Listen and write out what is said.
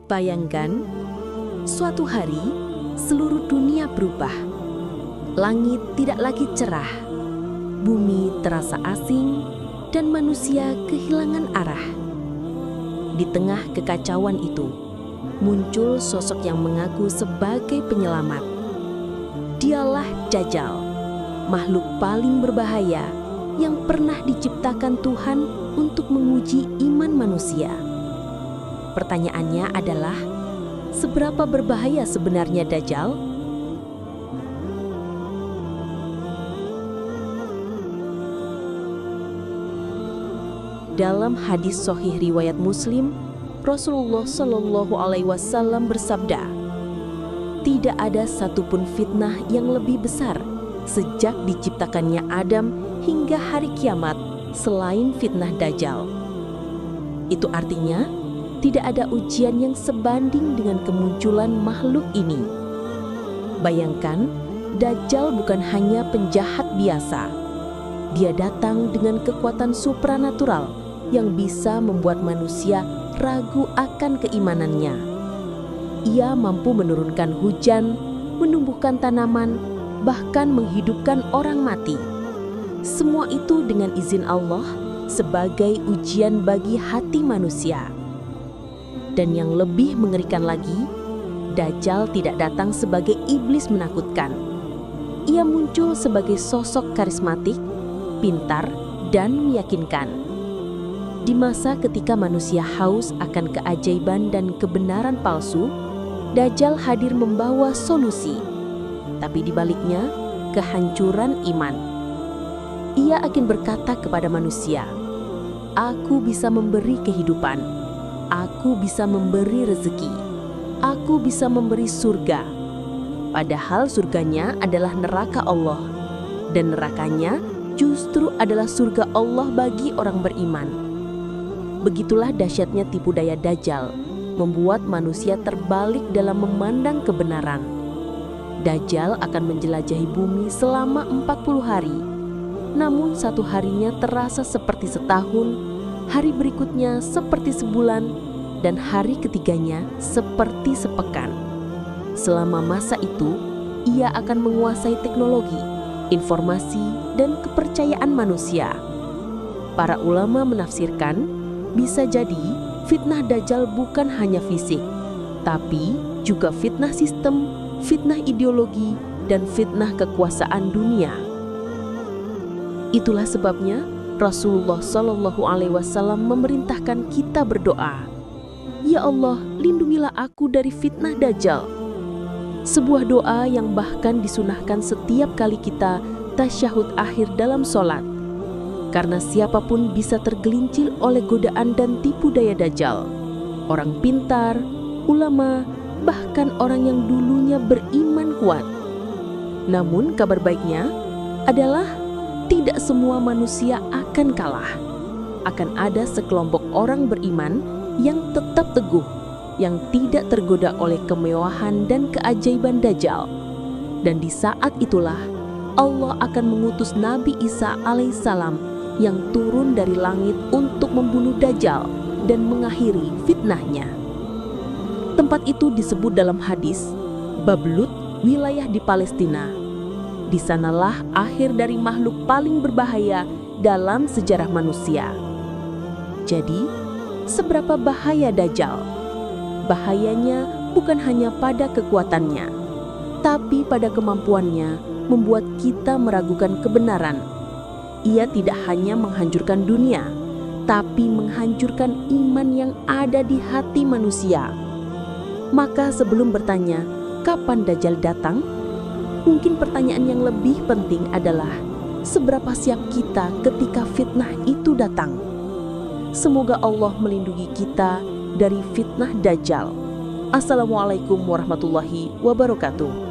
Bayangkan, suatu hari seluruh dunia berubah. Langit tidak lagi cerah, bumi terasa asing, dan manusia kehilangan arah. Di tengah kekacauan itu, muncul sosok yang mengaku sebagai penyelamat. Dialah Dajjal, makhluk paling berbahaya yang pernah diciptakan Tuhan untuk menguji iman manusia. Pertanyaannya adalah, seberapa berbahaya sebenarnya Dajjal? Dalam hadis sahih riwayat Muslim, Rasulullah Shallallahu Alaihi Wasallam bersabda, "Tidak ada satupun fitnah yang lebih besar sejak diciptakannya Adam hingga hari kiamat selain fitnah Dajjal." Itu artinya, tidak ada ujian yang sebanding dengan kemunculan makhluk ini. Bayangkan, Dajjal bukan hanya penjahat biasa. Dia datang dengan kekuatan supranatural yang bisa membuat manusia ragu akan keimanannya. Ia mampu menurunkan hujan, menumbuhkan tanaman, bahkan menghidupkan orang mati. Semua itu dengan izin Allah sebagai ujian bagi hati manusia. Dan yang lebih mengerikan lagi, Dajjal tidak datang sebagai iblis menakutkan. Ia muncul sebagai sosok karismatik, pintar, dan meyakinkan. Di masa ketika manusia haus akan keajaiban dan kebenaran palsu, Dajjal hadir membawa solusi. Tapi di baliknya, kehancuran iman. Ia akan berkata kepada manusia, "Aku bisa memberi kehidupan. Aku bisa memberi rezeki. Aku bisa memberi surga." Padahal surganya adalah neraka Allah. Dan nerakanya justru adalah surga Allah bagi orang beriman. Begitulah dahsyatnya tipu daya Dajjal, membuat manusia terbalik dalam memandang kebenaran. Dajjal akan menjelajahi bumi selama 40 hari. Namun satu harinya terasa seperti setahun, hari berikutnya seperti sebulan, dan hari ketiganya seperti sepekan. Selama masa itu, ia akan menguasai teknologi, informasi, dan kepercayaan manusia. Para ulama menafsirkan, bisa jadi fitnah Dajjal bukan hanya fisik, tapi juga fitnah sistem, fitnah ideologi, dan fitnah kekuasaan dunia. Itulah sebabnya Rasulullah Shallallahu Alaihi Wasallam memerintahkan kita berdoa, "Ya Allah, lindungilah aku dari fitnah Dajjal." Sebuah doa yang bahkan disunahkan setiap kali kita tasyahud akhir dalam sholat. Karena siapapun bisa tergelincir oleh godaan dan tipu daya Dajjal. Orang pintar, ulama, bahkan orang yang dulunya beriman kuat. Namun kabar baiknya adalah tidak semua manusia akan kalah. Akan ada sekelompok orang beriman yang tetap teguh, yang tidak tergoda oleh kemewahan dan keajaiban Dajjal. Dan di saat itulah Allah akan mengutus Nabi Isa alaihissalam yang turun dari langit untuk membunuh Dajjal dan mengakhiri fitnahnya. Tempat itu disebut dalam hadis Bab Lut, wilayah di Palestina. Di sanalah akhir dari makhluk paling berbahaya dalam sejarah manusia. Jadi, seberapa bahaya Dajjal? Bahayanya bukan hanya pada kekuatannya, tapi pada kemampuannya membuat kita meragukan kebenaran. Ia tidak hanya menghancurkan dunia, tapi menghancurkan iman yang ada di hati manusia. Maka sebelum bertanya, kapan Dajjal datang? Mungkin pertanyaan yang lebih penting adalah, seberapa siap kita ketika fitnah itu datang? Semoga Allah melindungi kita dari fitnah Dajjal. Assalamualaikum warahmatullahi wabarakatuh.